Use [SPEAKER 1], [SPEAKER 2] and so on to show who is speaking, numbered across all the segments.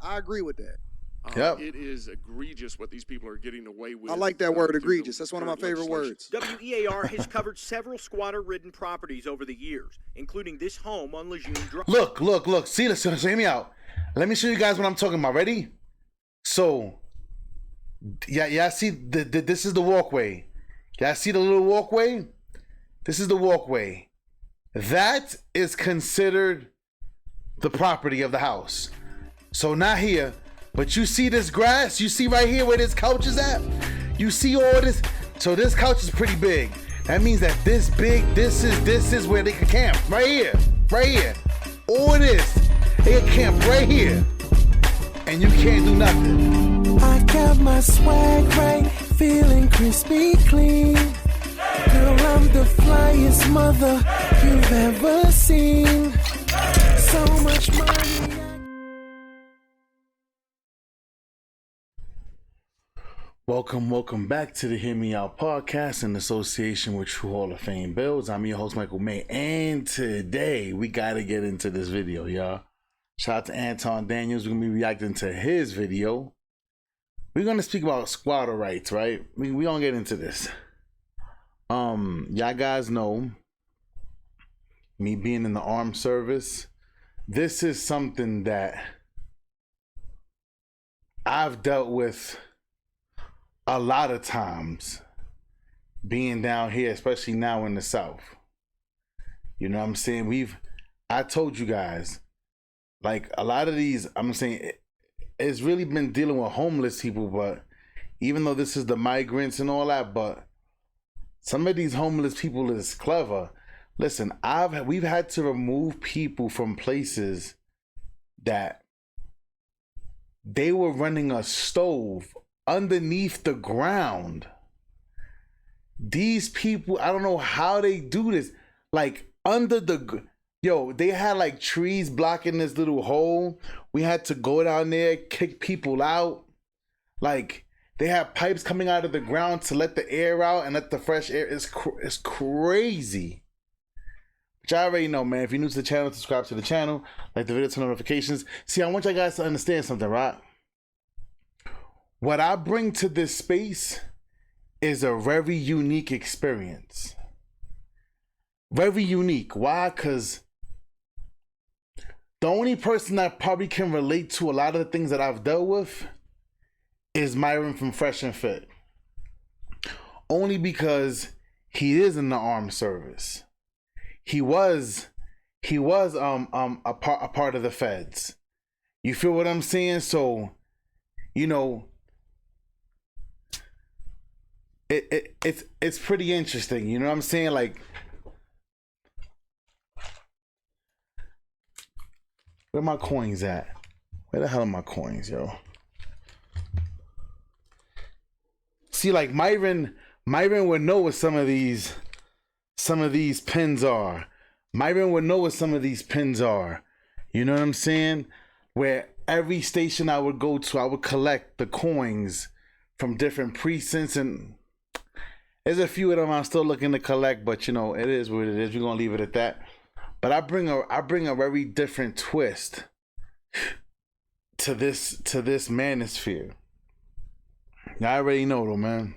[SPEAKER 1] I agree with that.
[SPEAKER 2] Yep.
[SPEAKER 3] It is egregious what these people are getting away with.
[SPEAKER 1] I like that word, egregious. That's one of my favorite words.
[SPEAKER 4] WEAR has covered several squatter-ridden properties over the years, including this home on Lejeune Drive.
[SPEAKER 2] Look. See, listen, hear me out. Let me show you guys what I'm talking about. Ready? So, yeah. See, this is the walkway. Y'all see the little walkway? This is the walkway. That is considered the property of the house. So not here, but you see this grass? You see right here where this couch is at? You see all this? So this couch is pretty big. That means that this is where they can camp. Right here. All this. They can camp right here. And you can't do nothing.
[SPEAKER 5] I got my swag right, feeling crispy clean. Girl, I'm the flyest mother you've ever seen. So much money.
[SPEAKER 2] Welcome back to the Hear Me Out podcast in association with True Hall of Fame Builds. I'm your host, Michael May, and today we got to get into this video, y'all. Shout out to Anton Daniels. We're going to be reacting to his video. We're going to speak about squatter rights, right? We going to get into this. Y'all guys know, me being in the armed service, this is something that I've dealt with a lot of times being down here, especially now in the South. You know what I'm saying? I told you guys, like a lot of these, I'm saying it's really been dealing with homeless people, but even though this is the migrants and all that, but some of these homeless people is clever. Listen, we've had to remove people from places that they were running a stove underneath the ground. These people, I don't know how they do this. Like they had like trees blocking this little hole. We had to go down there, kick people out. Like they have pipes coming out of the ground to let the air out and let the fresh air. It's crazy. Which I already know, man. If you're new to the channel, subscribe to the channel, like the video, turn notifications. See, I want you guys to understand something, right? What I bring to this space is a very unique experience. Very unique. Why? Because the only person that probably can relate to a lot of the things that I've dealt with is Myron from Fresh and Fit. Only because he is in the armed service. He was a part of the feds. You feel what I'm saying? So, you know, it's pretty interesting. You know what I'm saying? Like, where my coins at? Where the hell are my coins, yo? See, like Myron would know what some of these pins are. Myron would know what some of these pins are. You know what I'm saying? Where every station I would go to, I would collect the coins from different precincts, and there's a few of them I'm still looking to collect, but you know, it is what it is. We're gonna leave it at that. But I bring a very different twist to this manosphere. I already know though, man.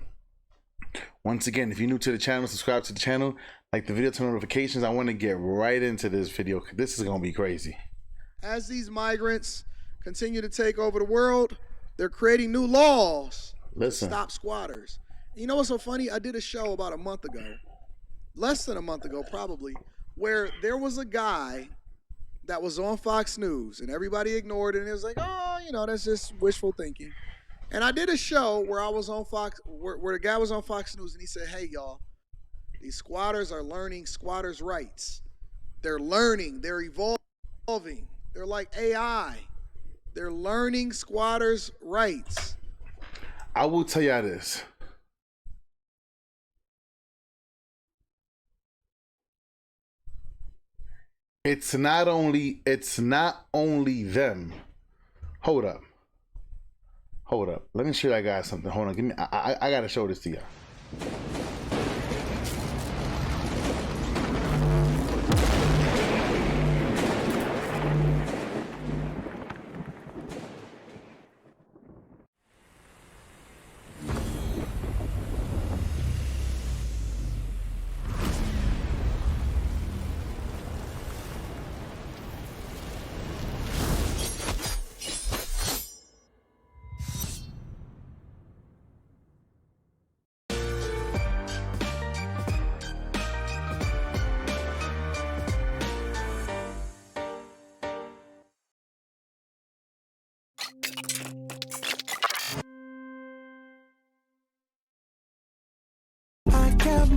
[SPEAKER 2] Once again, if you're new to the channel, subscribe to the channel, like the video, turn notifications. I want to get right into this video. This is gonna be crazy.
[SPEAKER 1] As these migrants continue to take over the world, they're creating new laws to stop squatters. You know what's so funny? I did a show about a month ago, less than a month ago probably, where there was a guy that was on Fox News and everybody ignored it, and it was like, oh, you know, that's just wishful thinking. And I did a show where I was on Fox, where the guy was on Fox News, and he said, hey, y'all, these squatters are learning squatters' rights. They're learning, they're evolving. They're like AI. They're learning squatters' rights.
[SPEAKER 2] I will tell y'all this. It's not only them. Hold up. Let me show you guys something. Hold on. I gotta show this to y'all.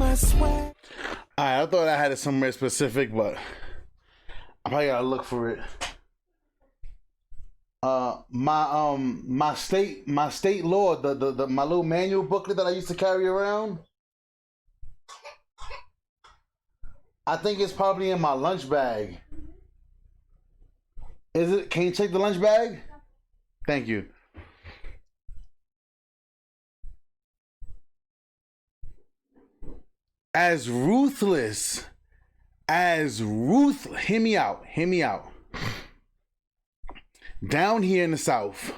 [SPEAKER 5] my swag.
[SPEAKER 2] I thought I had it somewhere specific, but I probably gotta look for it. My state law, the my little manual booklet that I used to carry around. I think it's probably in my lunch bag. Is it? Can you check the lunch bag? Thank you. As ruthless, hear me out. Down here in the South,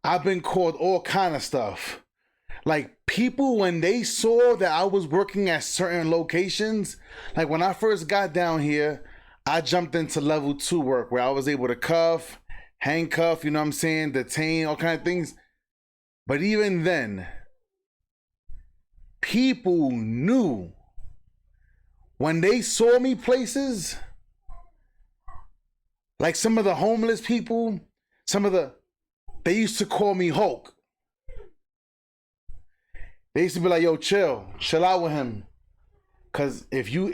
[SPEAKER 2] I've been called all kind of stuff. Like, people, when they saw that I was working at certain locations, like when I first got down here, I jumped into level 2 work where I was able to cuff, handcuff, you know what I'm saying, detain, all kind of things. But even then, people knew when they saw me places, like some of the homeless people, they used to call me Hulk. They used to be like, yo, chill out with him. Cause if you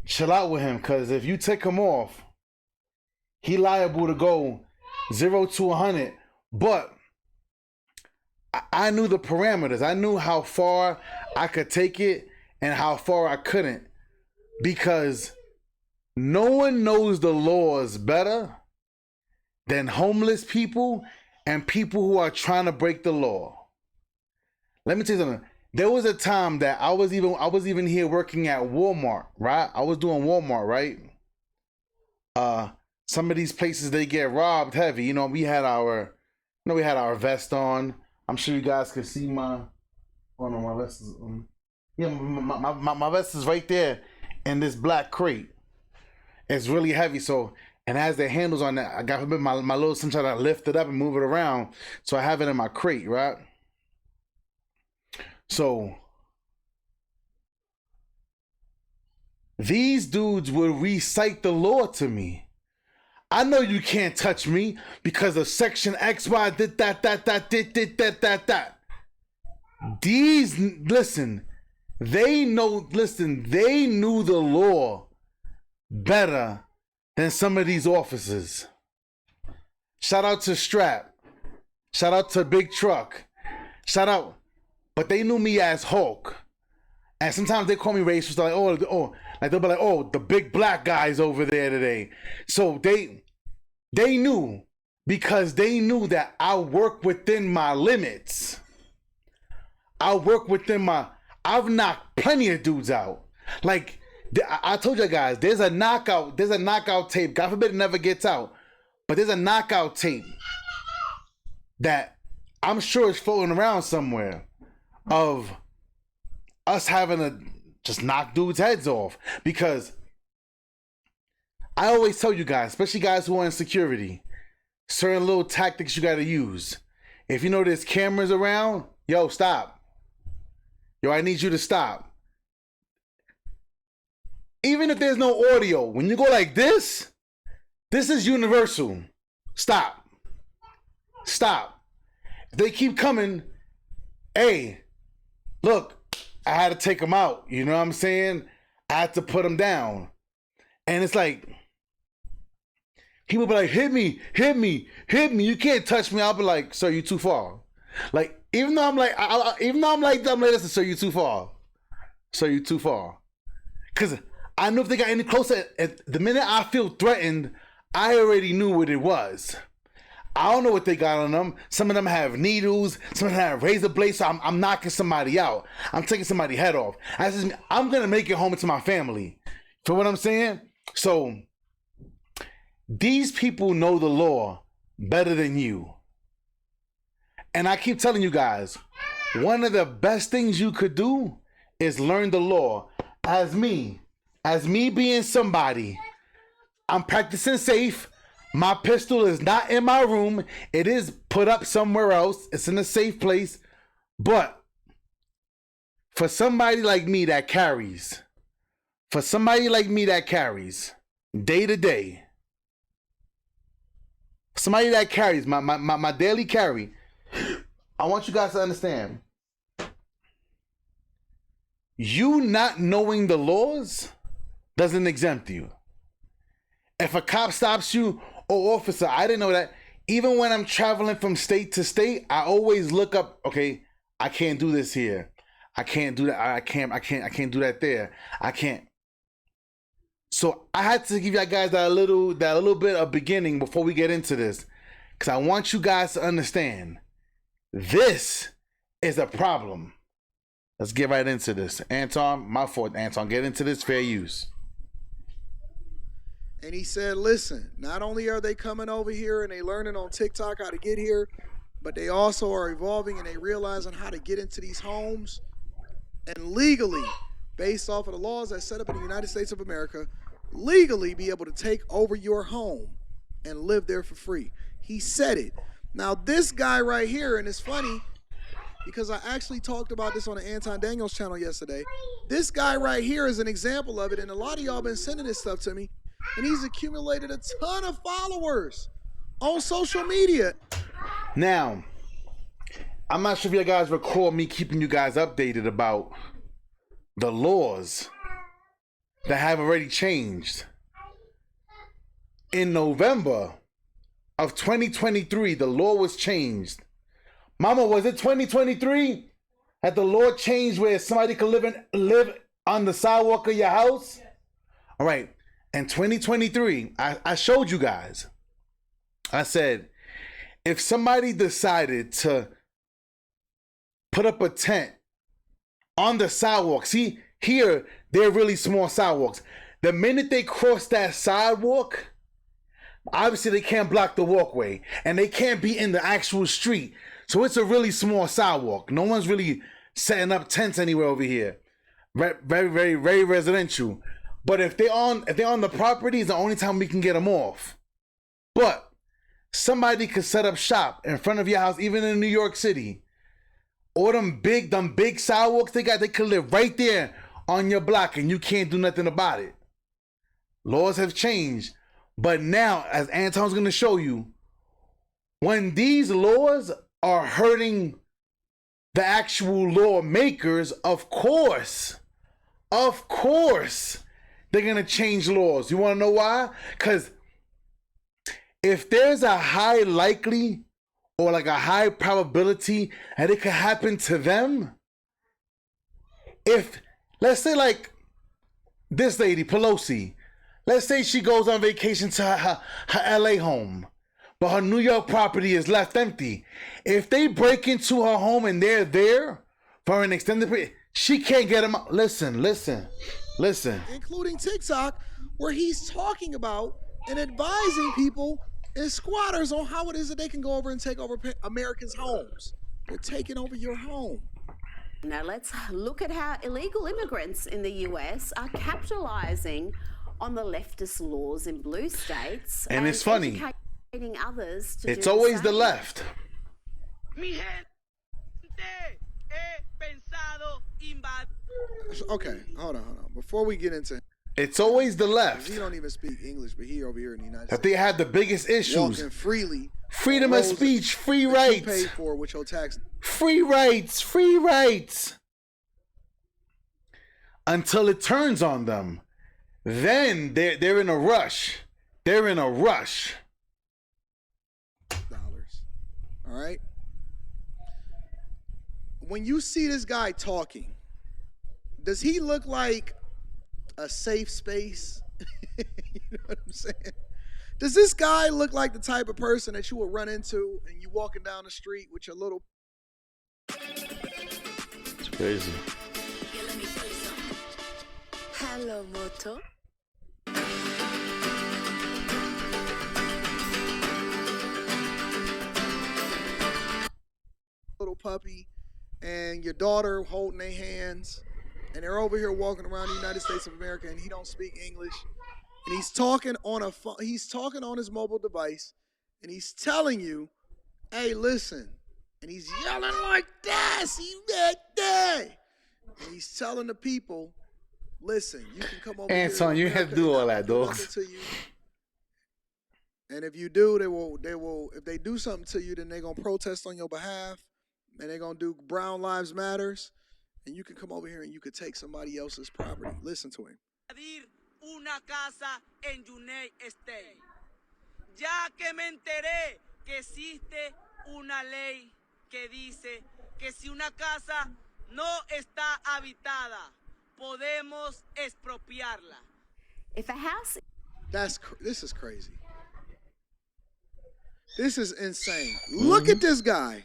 [SPEAKER 2] chill out with him, cause if you take him off, he liable to go 0 to 100. But I knew the parameters. I knew how far I could take it and how far I couldn't, because no one knows the laws better than homeless people and people who are trying to break the law. Let me tell you something. There was a time that I was even here working at Walmart, right? I was doing Walmart, right? Some of these places, they get robbed heavy. You know, we had our vest on. I'm sure you guys can see my vest is my vest is right there in this black crate. It's really heavy, so, and it has the handles on that. I got my little son trying to lift it up and move it around, so I have it in my crate, right? So these dudes would recite the law to me. I know you can't touch me because of section XY did that. These, listen, they knew the law better than some of these officers. Shout out to Strap. Shout out to Big Truck. Shout out. But they knew me as Hulk. And sometimes they call me racist, like, like they'll be like, oh, the big black guy's over there today. So they knew, because they knew that I work within my limits. I've knocked plenty of dudes out. Like, I told you guys, there's a knockout tape. God forbid it never gets out. But there's a knockout tape that I'm sure is floating around somewhere of us having to just knock dudes' heads off. Because I always tell you guys, especially guys who are in security, certain little tactics you got to use. If you know there's cameras around, yo, stop. Yo, I need you to stop. Even if there's no audio, when you go like this is universal. Stop. If they keep coming, hey, look, I had to take them out. You know what I'm saying? I had to put them down. And it's like, he would be like, hit me. You can't touch me. I'll be like, sir, you too far. Like, even though I'm like, listen, sir, you too far. Because I know if they got any closer, the minute I feel threatened, I already knew what it was. I don't know what they got on them. Some of them have needles. Some of them have razor blades. So I'm knocking somebody out. I'm taking somebody's head off. I'm going to make it home to my family. For what I'm saying? So these people know the law better than you. And I keep telling you guys, one of the best things you could do is learn the law. As me being somebody, I'm practicing safe. My pistol is not in my room. It is put up somewhere else. It's in a safe place. But for somebody like me that carries, day to day, somebody that carries my daily carry, I want you guys to understand, you not knowing the laws doesn't exempt you. If a cop stops you, oh, officer, I didn't know that. Even when I'm traveling from state to state, I always look up, okay, I can't do this here. I can't do that. I can't do that there. I can't. So I had to give you guys that little bit of beginning before we get into this. Because I want you guys to understand this is a problem. Let's get right into this. Anton, my fault, Anton. Get into this, fair use.
[SPEAKER 1] And he said, listen, not only are they coming over here and they learning on TikTok how to get here, but they also are evolving and they realizing how to get into these homes and legally, based off of the laws that set up in the United States of America, legally be able to take over your home and live there for free. He said it. Now, this guy right here, and it's funny because I actually talked about this on the Anton Daniels channel yesterday. This guy right here is an example of it, and a lot of y'all been sending this stuff to me. And he's accumulated a ton of followers on social media.
[SPEAKER 2] Now, I'm not sure if you guys recall me keeping you guys updated about the laws that have already changed. In November of 2023, the law was changed. Mama, was it 2023 that the law changed where somebody could live on the sidewalk of your house? All right. In 2023, I showed you guys. I said, if somebody decided to put up a tent on the sidewalk, see, here, they're really small sidewalks. The minute they cross that sidewalk, obviously they can't block the walkway and they can't be in the actual street. So it's a really small sidewalk. No one's really setting up tents anywhere over here. Very, very, very residential. But if they're on the property, it's the only time we can get them off. But somebody could set up shop in front of your house, even in New York City. Or them big sidewalks they could live right there on your block and you can't do nothing about it. Laws have changed. But now, as Anton's going to show you, when these laws are hurting the actual lawmakers, of course, they're going to change laws. You want to know why? Because if there's a high likely or like a high probability that it could happen to them, if, let's say like this lady, Pelosi, let's say she goes on vacation to her LA home, but her New York property is left empty. If they break into her home and they're there for an extended period, she can't get them out. Listen.
[SPEAKER 1] Including TikTok, where he's talking about and advising people and squatters on how it is that they can go over and take over Americans' homes. They're taking over your home.
[SPEAKER 6] Now let's look at how illegal immigrants in the US are capitalizing on the leftist laws in blue states.
[SPEAKER 2] And it's funny.
[SPEAKER 6] Educating others to
[SPEAKER 2] it's
[SPEAKER 6] do
[SPEAKER 2] always
[SPEAKER 6] the
[SPEAKER 2] the left.
[SPEAKER 1] Okay, hold on. Before we get into
[SPEAKER 2] it's always the left.
[SPEAKER 1] He don't even speak English, but he over here in the United States.
[SPEAKER 2] That they have the biggest issues.
[SPEAKER 1] Walking freely.
[SPEAKER 2] Freedom of speech, free rights.
[SPEAKER 1] You pay for with your tax.
[SPEAKER 2] Free rights. Until it turns on them. Then they're in a rush. Dollars.
[SPEAKER 1] All right? When you see this guy talking, does he look like a safe space? You know what I'm saying? Does this guy look like the type of person that you would run into and you walking down the street with your little...
[SPEAKER 2] It's crazy.
[SPEAKER 6] Hello, Moto.
[SPEAKER 1] little puppy and your daughter holding their hands and they're over here walking around the United States of America and he don't speak English and he's talking on a phone, he's talking on his mobile device and he's telling you, hey, listen, and he's yelling like this, and he's telling the people, listen, you can come over
[SPEAKER 2] Anton,
[SPEAKER 1] here.
[SPEAKER 2] You have to do all that, dogs.
[SPEAKER 1] And if you do, they will, if they do something to you, then they're going to protest on your behalf and they're going to do Brown Lives Matters. and you can come over here and you could take somebody else's property. Listen to him.
[SPEAKER 7] Una casa en United States. Ya que me enteré que existe una ley que dice que si una casa no está habitada, podemos expropiarla.
[SPEAKER 6] If a house...
[SPEAKER 1] This is crazy. This is insane. Look at this guy.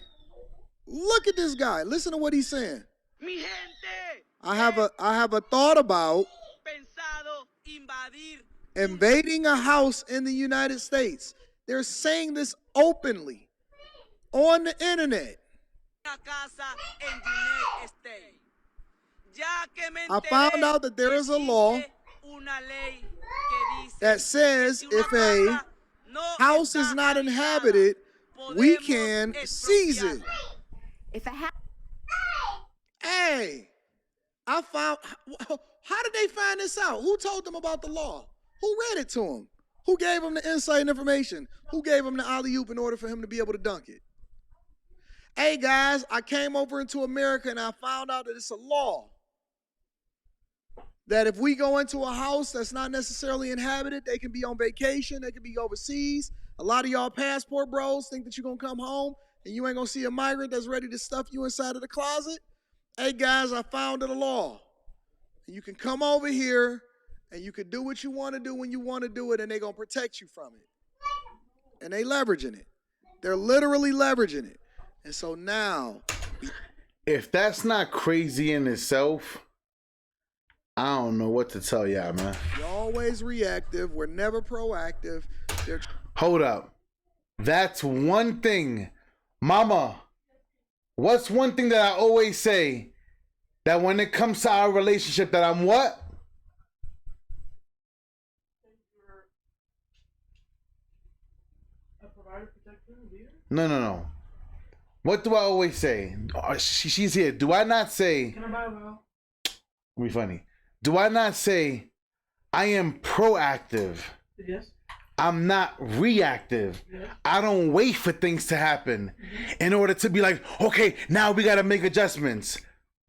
[SPEAKER 1] Look at this guy. Listen to what he's saying.
[SPEAKER 7] Mi gente,
[SPEAKER 1] I have a thought about
[SPEAKER 7] pensado invadir
[SPEAKER 1] invading a house in the United States. They're saying this openly on the internet.
[SPEAKER 7] una casa en United States. Ya que me
[SPEAKER 1] I found out that there is a law
[SPEAKER 7] una ley que dice
[SPEAKER 1] that says
[SPEAKER 7] que si una
[SPEAKER 1] if a
[SPEAKER 7] casa no
[SPEAKER 1] house is
[SPEAKER 7] está
[SPEAKER 1] not
[SPEAKER 7] habitada,
[SPEAKER 1] inhabited, we
[SPEAKER 7] podemos
[SPEAKER 1] can seize it.
[SPEAKER 7] expropiarla.
[SPEAKER 6] If a house...
[SPEAKER 1] Hey, I found. How did they find this out? Who told them about the law? Who read it to them? Who gave them the insight and information? Who gave him the alley-oop in order for him to be able to dunk it? Hey guys, I came over into America and I found out that it's a law that if we go into a house that's not necessarily inhabited, they can be on vacation, they can be overseas. A lot of y'all passport bros think that you're gonna come home and you ain't gonna see a migrant that's ready to stuff you inside of the closet. Hey guys, I found a law. You can come over here and you can do what you want to do when you want to do it, and they're gonna protect you from it. And they leveraging it. They're literally leveraging it. And so now,
[SPEAKER 2] If that's not crazy in itself, I don't know what to tell y'all, man.
[SPEAKER 1] you're always reactive. We're never proactive.
[SPEAKER 2] Hold up. That's one thing. Mama, what's one thing that I always say that when it comes to our relationship that I'm what? No. What do I always say? Oh, she's here. Do I not say... Can I buy well? Be funny. Do I not say I am proactive?
[SPEAKER 8] Yes.
[SPEAKER 2] I'm not reactive.
[SPEAKER 8] Yes.
[SPEAKER 2] I don't wait for things to happen in order to be like, okay, now we got to make adjustments.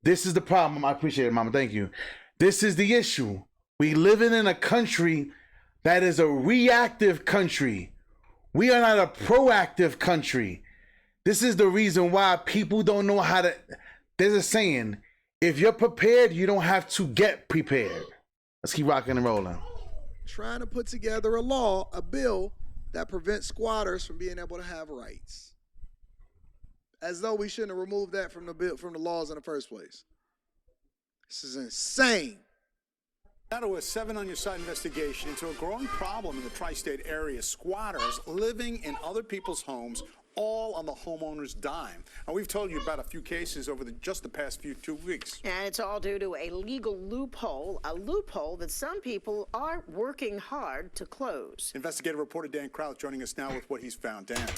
[SPEAKER 2] This is the problem. I appreciate it, Mama. Thank you. This is the issue. We living in a country that is a reactive country. We are not a proactive country. This is the reason why people don't know how to... There's a saying, if you're prepared, you don't have to get prepared. Let's keep rocking and rolling.
[SPEAKER 1] Trying to put together a law, a bill that prevents squatters from being able to have rights. As though we shouldn't have removed that from the bill, from the laws in the first place. This is insane.
[SPEAKER 9] Now to a 7 on your side investigation into a growing problem in the tri-state area. Squatters living in other people's homes, all on the homeowner's dime. And we've told you about a few cases over just the past 2 weeks.
[SPEAKER 10] And it's all due to a legal loophole, a loophole that some people are working hard to close.
[SPEAKER 9] Investigative reporter Dan Kraut joining us now with what he's found. Dan.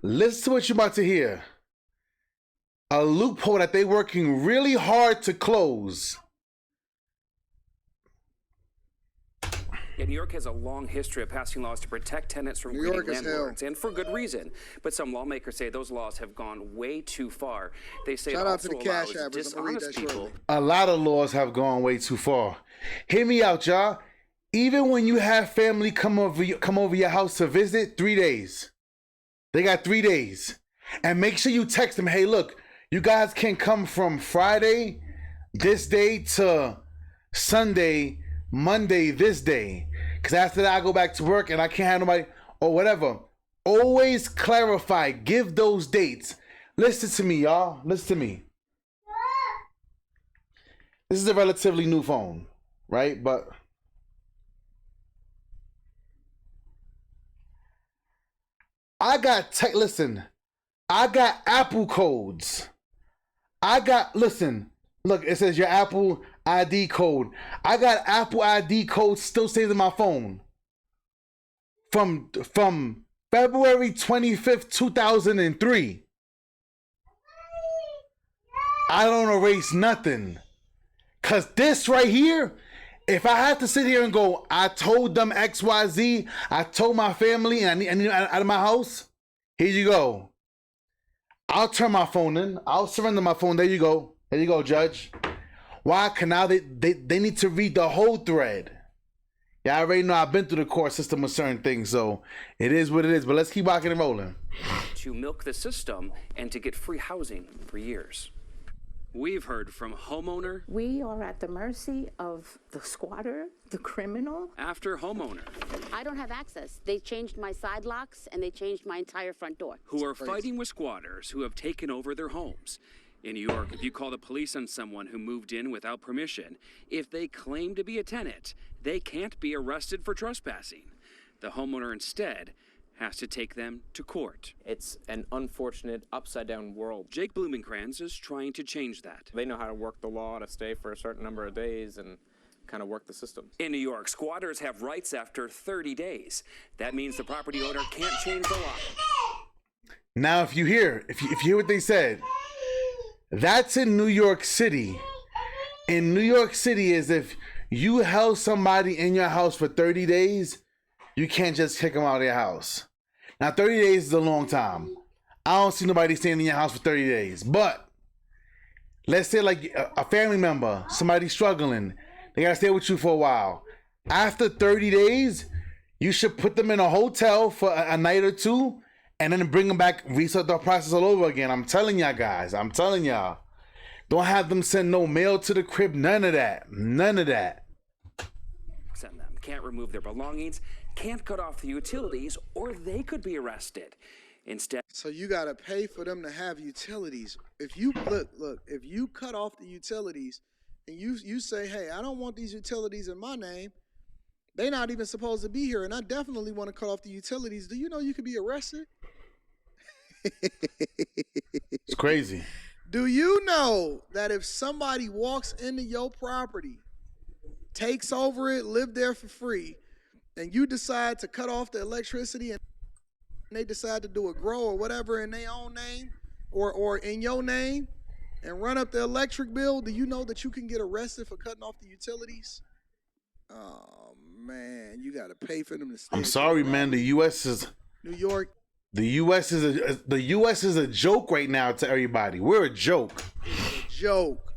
[SPEAKER 2] Listen to what you're about to hear. A loophole that they're working really hard to close.
[SPEAKER 11] Yeah, New York has a long history of passing laws to protect tenants from greedy landlords, and for good reason. But some lawmakers say those laws have gone way too far. They say
[SPEAKER 1] Shout
[SPEAKER 11] it
[SPEAKER 1] out to
[SPEAKER 11] also
[SPEAKER 1] the cash
[SPEAKER 11] allows
[SPEAKER 1] appers. I'm gonna read
[SPEAKER 11] dishonest
[SPEAKER 1] that
[SPEAKER 11] people.
[SPEAKER 1] shortly.
[SPEAKER 2] A lot of laws have gone way too far. Hear me out, y'all. Even when you have family come over your house to visit, 3 days. They got 3 days. And make sure you text them, hey, look, you guys can come from Friday, this day, to Sunday, Monday, this day. Because after that, I go back to work and I can't have nobody or whatever. Always clarify. Give those dates. Listen to me, y'all. Listen to me. This is a relatively new phone, right? But I got listen, I got Apple codes. Listen, look, it says your Apple ID code. I got Apple ID code still saved in my phone. From February 25th, 2003. I don't erase nothing. Cause this right here, if I had to sit here and go, I told them XYZ, I told my family and I need out of my house, here you go. I'll turn my phone in. I'll surrender my phone. There you go. There you go, Judge. Why? Because now they need to read the whole thread. Yeah, I already know I've been through the court system with certain things, so it is what it is. But let's keep rocking and rolling.
[SPEAKER 11] To milk the system and to get free housing for years. We've heard from homeowner.
[SPEAKER 10] We are at the mercy of the squatter, the criminal.
[SPEAKER 11] After homeowner.
[SPEAKER 6] I don't have access. They changed my side locks and they changed my entire front door.
[SPEAKER 11] Who are fighting with squatters who have taken over their homes. In New York, if you call the police on someone who moved in without permission, if they claim to be a tenant, they can't be arrested for trespassing. The homeowner instead has to take them to court.
[SPEAKER 8] It's an unfortunate upside-down world.
[SPEAKER 11] Jake Blumenkranz is trying to change that.
[SPEAKER 8] They know how to work the law to stay for a certain number of days and kind of work the system.
[SPEAKER 11] In New York, squatters have rights after 30 days. That means the property owner can't change the law.
[SPEAKER 2] Now, if you hear what they said, that's in New York City. In New York City, is if you held somebody in your house for 30 days, you can't just kick them out of your house. Now, 30 days is a long time. I don't see nobody staying in your house for 30 days. But let's say like a family member, somebody struggling, they gotta stay with you for a while. After 30 days, you should put them in a hotel for a night or two and then bring them back, restart the process all over again. I'm telling y'all guys, I'm telling y'all. Don't have them send no mail to the crib, none of that. None of that.
[SPEAKER 11] Send them, can't remove their belongings, can't cut off the utilities, or they could be arrested. Instead,
[SPEAKER 1] so you gotta pay for them to have utilities. If you look, if you cut off the utilities and you say, hey, I don't want these utilities in my name, they're not even supposed to be here, and I definitely want to cut off the utilities. Do you know you could be arrested?
[SPEAKER 2] It's crazy.
[SPEAKER 1] Do you know that if somebody walks into your property, takes over it, live there for free, and you decide to cut off the electricity and they decide to do a grow or whatever in their own name or in your name and run up the electric bill, do you know that you can get arrested for cutting off the utilities? Oh, man, you got to pay for them to stay.
[SPEAKER 2] I'm sorry, man. The U.S. is...
[SPEAKER 1] New York.
[SPEAKER 2] The U.S. is a joke right now to everybody. We're a joke.
[SPEAKER 1] A joke.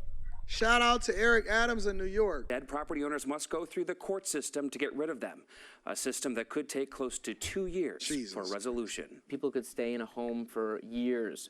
[SPEAKER 1] Shout out to Eric Adams in New York.
[SPEAKER 11] Dead property owners must go through the court system to get rid of them, a system that could take close to 2 years for resolution.
[SPEAKER 8] People could stay in a home for years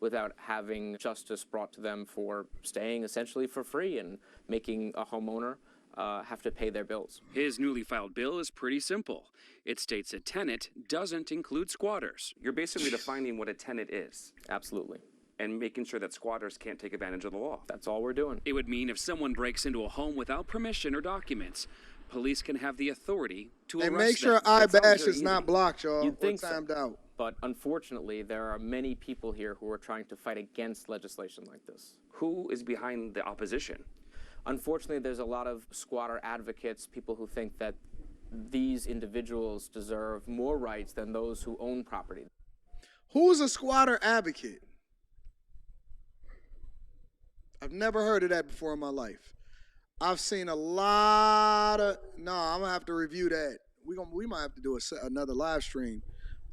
[SPEAKER 8] without having justice brought to them for staying essentially for free and making a homeowner have to pay their bills.
[SPEAKER 11] His newly filed bill is pretty simple. It states a tenant doesn't include squatters. You're basically defining what a tenant is.
[SPEAKER 8] Absolutely.
[SPEAKER 11] And making sure that squatters can't take advantage of the law.
[SPEAKER 8] That's all we're doing.
[SPEAKER 11] It would mean if someone breaks into a home without permission or documents, police can have the authority to arrest them.
[SPEAKER 1] And make sure iBash is not blocked, y'all.
[SPEAKER 8] You'd think
[SPEAKER 1] timed out.
[SPEAKER 8] But unfortunately, there are many people here who are trying to fight against legislation like this.
[SPEAKER 11] Who is behind the opposition?
[SPEAKER 8] Unfortunately, there's a lot of squatter advocates, people who think that these individuals deserve more rights than those who own property.
[SPEAKER 1] Who's a squatter advocate? I've never heard of that before in my life. I've seen a lot of... No, I'm going to have to review that. We might have to do another live stream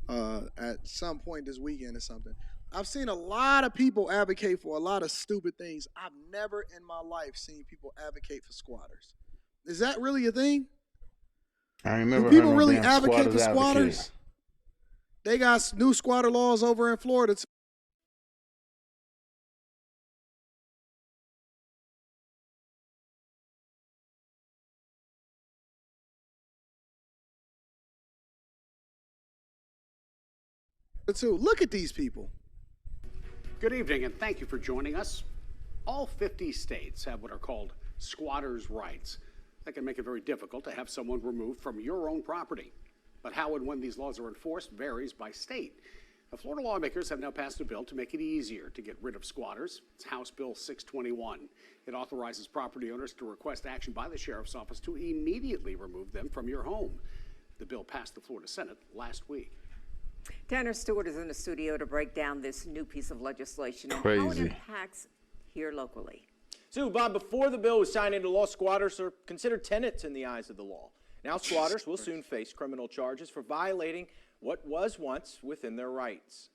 [SPEAKER 1] at some point this weekend or something. I've seen a lot of people advocate for a lot of stupid things. I've never in my life seen people advocate for squatters. Is that really a thing?
[SPEAKER 2] I remember.
[SPEAKER 1] Do people really advocate for squatters? They got new squatter laws over in Florida too. Look at these people.
[SPEAKER 12] Good evening, and thank you for joining us. All 50 states have what are called squatters' rights. That can make it very difficult to have someone removed from your own property. But how and when these laws are enforced varies by state. Now, Florida lawmakers have now passed a bill to make it easier to get rid of squatters. It's House Bill 621. It authorizes property owners to request action by the sheriff's office to immediately remove them from your home. The bill passed the Florida Senate last week.
[SPEAKER 13] Tanner Stewart is in the studio to break down this new piece of legislation and
[SPEAKER 2] Crazy.
[SPEAKER 13] how it impacts here locally.
[SPEAKER 14] So, Bob, before the bill was signed into law, squatters are considered tenants in the eyes of the law. Now squatters will soon face criminal charges for violating what was once within their rights.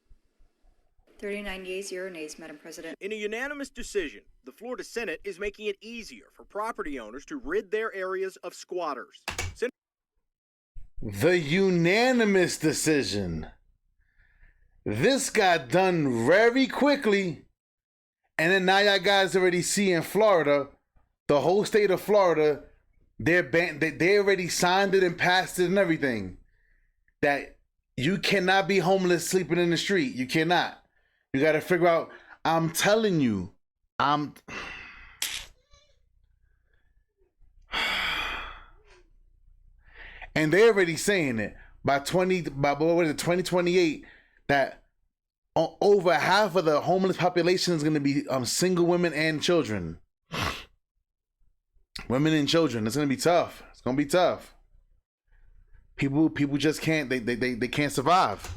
[SPEAKER 15] 39 yeas, 0 nays, Madam President.
[SPEAKER 4] In a unanimous decision, the Florida Senate is making it easier for property owners to rid their areas of squatters.
[SPEAKER 2] The unanimous decision. This got done very quickly. And then now y'all guys already see in Florida, the whole state of Florida, they already signed it and passed it and everything. That you cannot be homeless sleeping in the street. You cannot. You got to figure out, I'm telling you, and they're already saying it by 2028 that over half of the homeless population is going to be single women and children. Women and children. It's going to be tough. It's going to be tough. People just can't. They can't survive.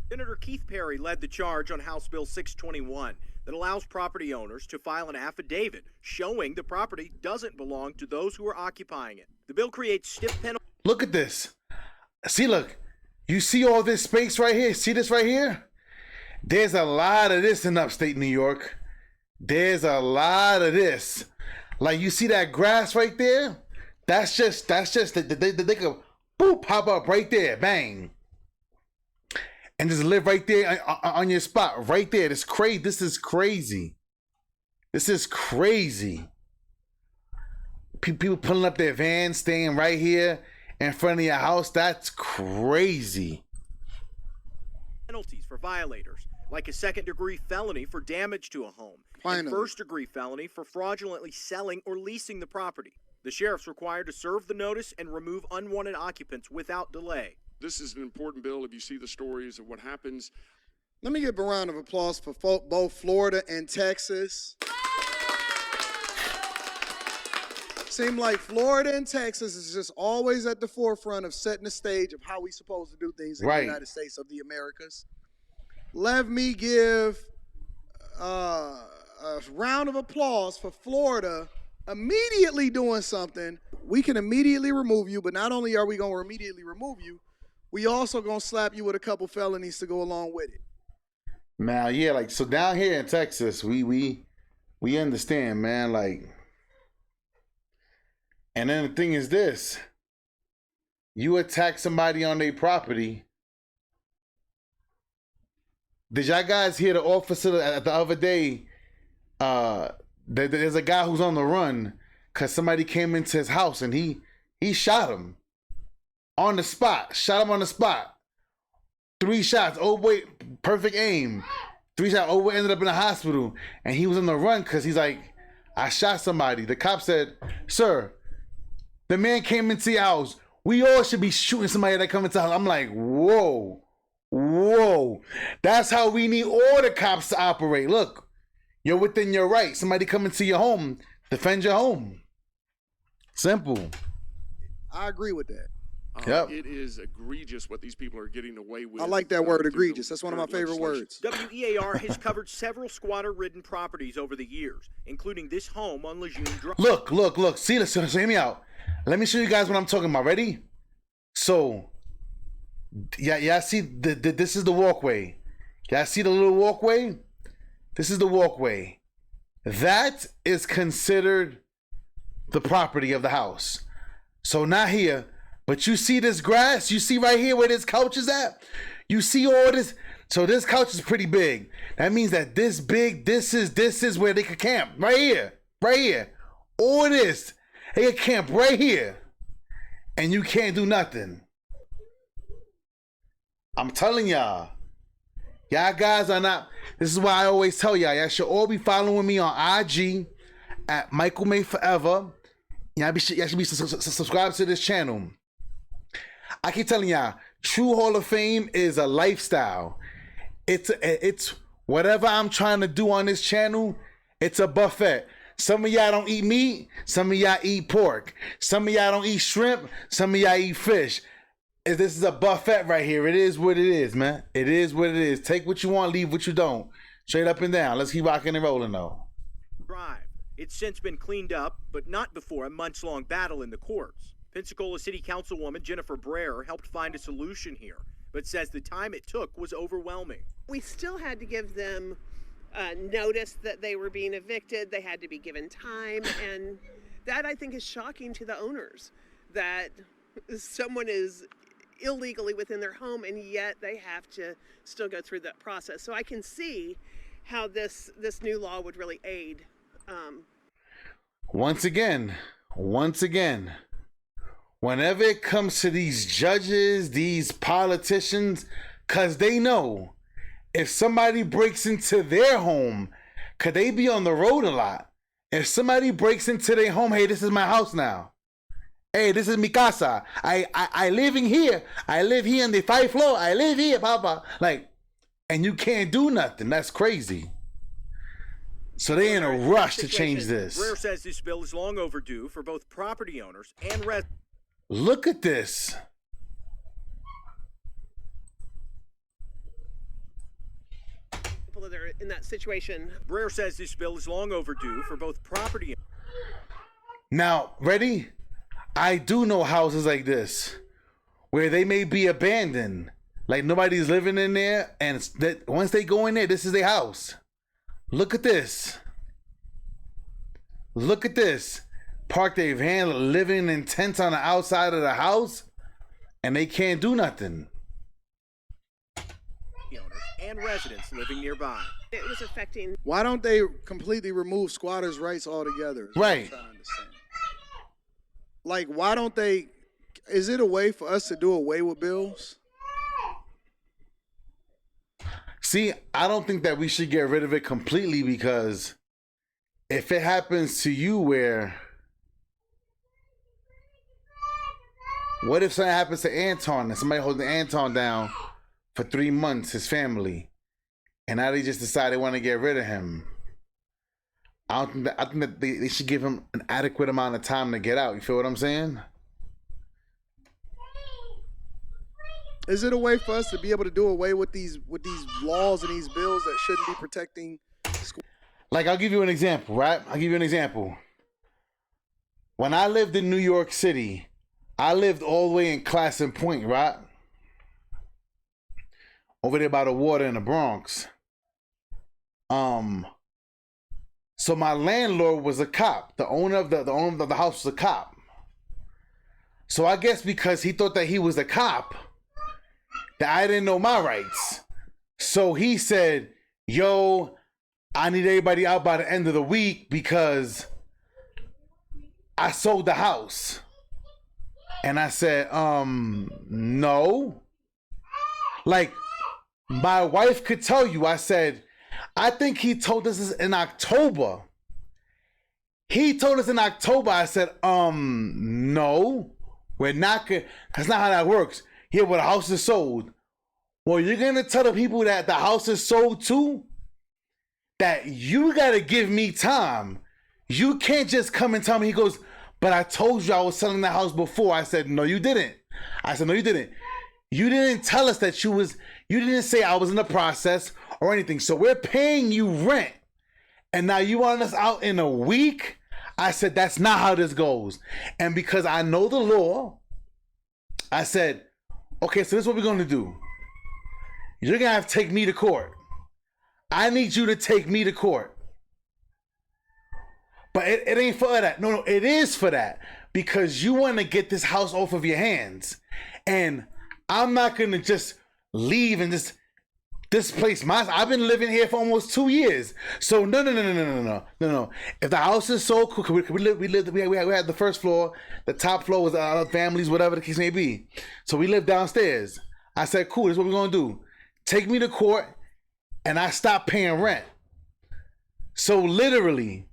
[SPEAKER 4] Senator Keith Perry led the charge on House Bill 621 that allows property owners to file an affidavit showing the property doesn't belong to those who are occupying it. The bill creates stiff penalties.
[SPEAKER 2] Look at this. See, look. You see all this space right here? See this right here? There's a lot of this in upstate New York. There's a lot of this. Like, you see that grass right there? That's just they could boop pop up right there, bang, and just live right there on your spot right there. This crazy. This is crazy. This is crazy. People pulling up their vans, staying right here in front of your house. That's crazy.
[SPEAKER 4] Penalties for violators, like a second-degree felony for damage to a home, and first-degree felony for fraudulently selling or leasing the property. The sheriff's required to serve the notice and remove unwanted occupants without delay.
[SPEAKER 3] This is an important bill. If you see the stories of what happens.
[SPEAKER 1] Let me give a round of applause for both Florida and Texas. Seem like Florida and Texas is just always at the forefront of setting the stage of how we supposed to do things in the United States of the Americas. Let me give a round of applause for Florida immediately doing something. We can immediately remove you, but not only are we going to immediately remove you, we also going to slap you with a couple felonies to go along with it.
[SPEAKER 2] Man, yeah, like, so down here in Texas, we understand, man, like. And then the thing is this, you attack somebody on their property. Did y'all guys hear the officer the other day? There's a guy who's on the run because somebody came into his house and he shot him on the spot. Shot him on the spot. 3 shots. Oh, wait, perfect aim. 3 shots. Oh, ended up in the hospital. And he was on the run because he's like, I shot somebody. The cop said, sir, the man came into your house. We all should be shooting somebody that come into the house. I'm like, whoa. That's how we need all the cops to operate. Look, you're within your right. Somebody come into your home, defend your home. Simple.
[SPEAKER 1] I agree with that.
[SPEAKER 2] Yep.
[SPEAKER 3] It is egregious what these people are getting away with.
[SPEAKER 1] I like that word, egregious. That's one of my favorite words.
[SPEAKER 4] WEAR has covered several squatter-ridden properties over the years, including this home on Lejeune Drive.
[SPEAKER 2] Look. See, listen, hear me out. Let me show you guys what I'm talking about. Ready? So, yeah. See, this is the walkway. Y'all see the little walkway? This is the walkway. That is considered the property of the house. So not here, but you see this grass? You see right here where this couch is at? You see all this? So this couch is pretty big. That means that this is where they could camp. Right here. All this. They could camp right here. And you can't do nothing. I'm telling y'all. Y'all guys are not. This is why I always tell y'all should all be following me on IG at Michael May Forever. Y'all should be subscribed to this channel. I keep telling y'all, True Hall of Fame is a lifestyle. It's whatever I'm trying to do on this channel, it's a buffet. Some of y'all don't eat meat, some of y'all eat pork. Some of y'all don't eat shrimp, some of y'all eat fish. This is a buffet right here. It is what it is, man. It is what it is. Take what you want, leave what you don't. Straight up and down. Let's keep rocking and rolling, though.
[SPEAKER 4] Drive. It's since been cleaned up, but not before a months-long battle in the courts. Pensacola City Councilwoman Jennifer Breyer helped find a solution here, but says the time it took was overwhelming.
[SPEAKER 16] We still had to give them notice that they were being evicted. They had to be given time, and that I think is shocking to the owners, that someone is illegally within their home and yet they have to still go through that process. So I can see how this new law would really aid.
[SPEAKER 2] Once again, whenever it comes to these judges, these politicians, because they know if somebody breaks into their home, could they be on the road a lot? If somebody breaks into their home, hey, this is my house now. Hey, this is mi casa. I live in here. I live here on the 5th floor. I live here, papa. Like, and you can't do nothing. That's crazy. So they're in a rush to change this.
[SPEAKER 4] Brewer says this bill is long overdue for both property owners and residents.
[SPEAKER 2] Look at this.
[SPEAKER 16] People that are in that situation.
[SPEAKER 4] Brewer says this bill is long overdue for both property owners.
[SPEAKER 2] Now, ready? I do know houses like this where they may be abandoned, like nobody's living in there, and that once they go in there, this is their house. Look at this. Look at this. Park their van, living in tents on the outside of the house, and they can't do nothing.
[SPEAKER 4] And residents living nearby.
[SPEAKER 16] It was affecting.
[SPEAKER 1] Why don't they completely remove squatters' rights altogether?
[SPEAKER 2] Right.
[SPEAKER 1] Like, why don't they? Is it a way for us to do away with bills?
[SPEAKER 2] See, I don't think that we should get rid of it completely, because if it happens to you where, what if something happens to Anton and somebody holding Anton down for 3 months, his family, and now they just decide they want to get rid of him? I think that they should give him an adequate amount of time to get out. You feel what I'm saying?
[SPEAKER 1] Is it a way for us to be able to do away with these laws and these bills that shouldn't be protecting?
[SPEAKER 2] Like, I'll give you an example, right? I'll give you an example. When I lived in New York City, I lived all the way in Classen Point, right? Over there by the water in the Bronx. So my landlord was a cop. The owner of the house was a cop. So I guess because he thought that he was a cop, that I didn't know my rights. So he said, yo, I need everybody out by the end of the week because I sold the house. And I said, no. Like, my wife could tell you, I said, I think he told us this in October. He told us in October. I said, no, we're not gonna, that's not how that works. Here, where the house is sold. Well, you're gonna tell the people that the house is sold too, that you gotta give me time. You can't just come and tell me. He goes, but I told you I was selling the house before. I said, no, you didn't. I said, no, you didn't. You didn't tell us that you didn't say I was in the process or anything. So we're paying you rent, and now you want us out in a week? I said, that's not how this goes. And because I know the law, I said, okay, so this is what we're going to do. You're going to have to take me to court. I need you to take me to court. But it ain't for that. No, it is for that. Because you want to get this house off of your hands. And I'm not going to just leave and just displace I've been living here for almost 2 years. So no. If the house is sold, we had the first floor. The top floor was our families, whatever the case may be. So we lived downstairs. I said, cool, this is what we're going to do. Take me to court, and I stop paying rent. So literally,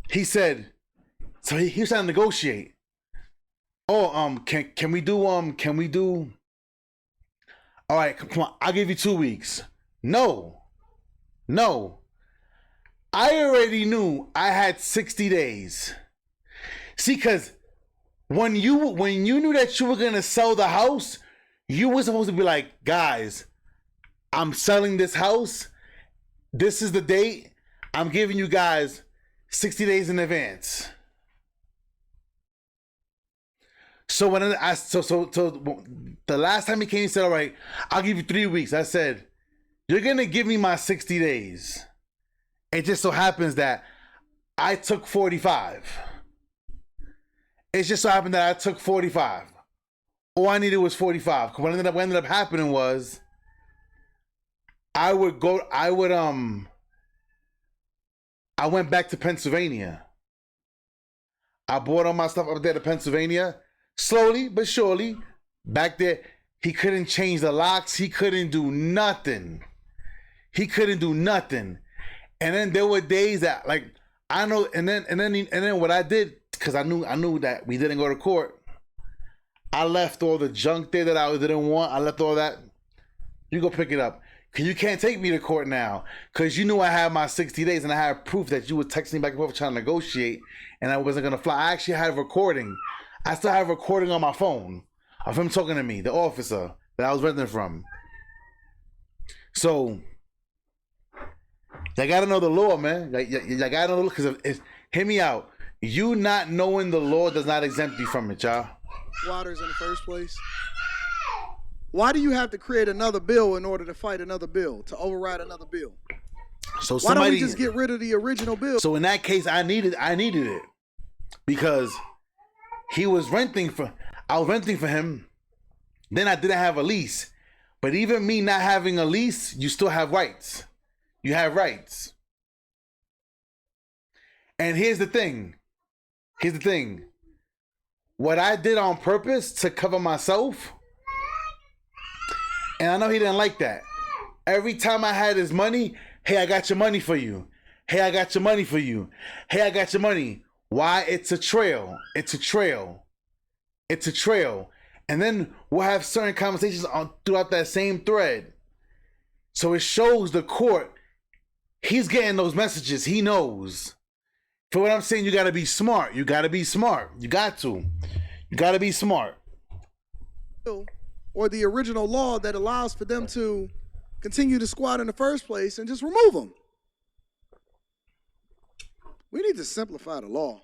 [SPEAKER 2] he said, so he was trying to negotiate. Oh, can we do, all right, come on, I'll give you 2 weeks. No. I already knew I had 60 days. See, because when you knew that you were going to sell the house, you were supposed to be like, guys, I'm selling this house. This is the date. I'm giving you guys 60 days in advance. So when so the last time he came, he said, all right, I'll give you 3 weeks. I said, you're going to give me my 60 days. It just so happens that I took 45. It just so happened that I took 45. All I needed was 45. What ended up happening was I went back to Pennsylvania. I bought all my stuff up there to Pennsylvania. Slowly but surely, back there, he couldn't change the locks. He couldn't do nothing. And then there were days that, like, I know, and then what I did, because I knew that we didn't go to court, I left all the junk there that I didn't want. I left all that. You go pick it up. Because you can't take me to court now. Because you knew I had my 60 days and I had proof that you were texting me back and forth trying to negotiate and I wasn't going to fly. I actually had a recording. I still have a recording on my phone of him talking to me, the officer that I was renting from. So, you got to know the law, man. You got to know, because hear me out. You not knowing the law does not exempt you from it, y'all.
[SPEAKER 1] Squatters in the first place. Why do you have to create another bill in order to fight another bill, to override another bill?
[SPEAKER 2] So
[SPEAKER 1] why don't we just get rid of the original bill?
[SPEAKER 2] So in that case, I needed it because I was renting for him. Then I didn't have a lease. But even me not having a lease, you still have rights. You have rights. And here's the thing. What I did on purpose to cover myself, and I know he didn't like that. Every time I had his money, hey, I got your money for you. Hey, I got your money for you. Hey, I got your money. Why? It's a trail. And then we'll have certain conversations throughout that same thread. So it shows the court, he's getting those messages. He knows. For what I'm saying, you got to be smart. You got to be smart. You got to be smart.
[SPEAKER 1] Or the original law that allows for them to continue to squat in the first place and just remove them. We need to simplify the law.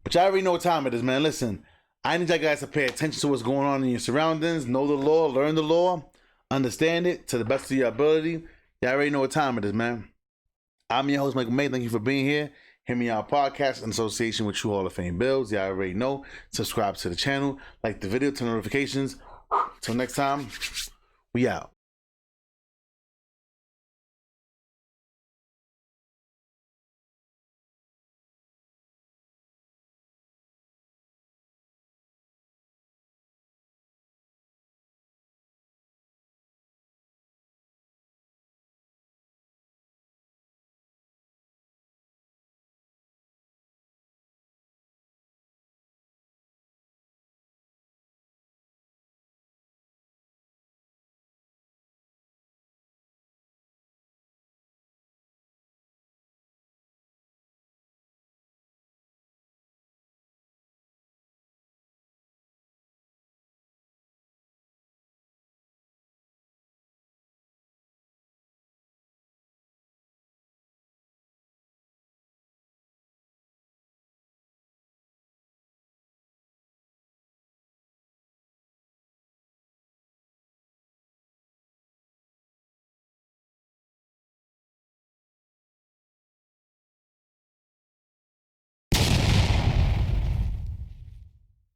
[SPEAKER 2] But y'all already know what time it is, man. Listen, I need y'all guys to pay attention to what's going on in your surroundings. Know the law, learn the law, understand it to the best of your ability. Y'all already know what time it is, man. I'm your host, Michael May. Thank you for being here. Hear Me Out Podcast in association with True Hall of Fame Bills. Y'all already know. Subscribe to the channel, like the video, turn notifications. Till next time, we out.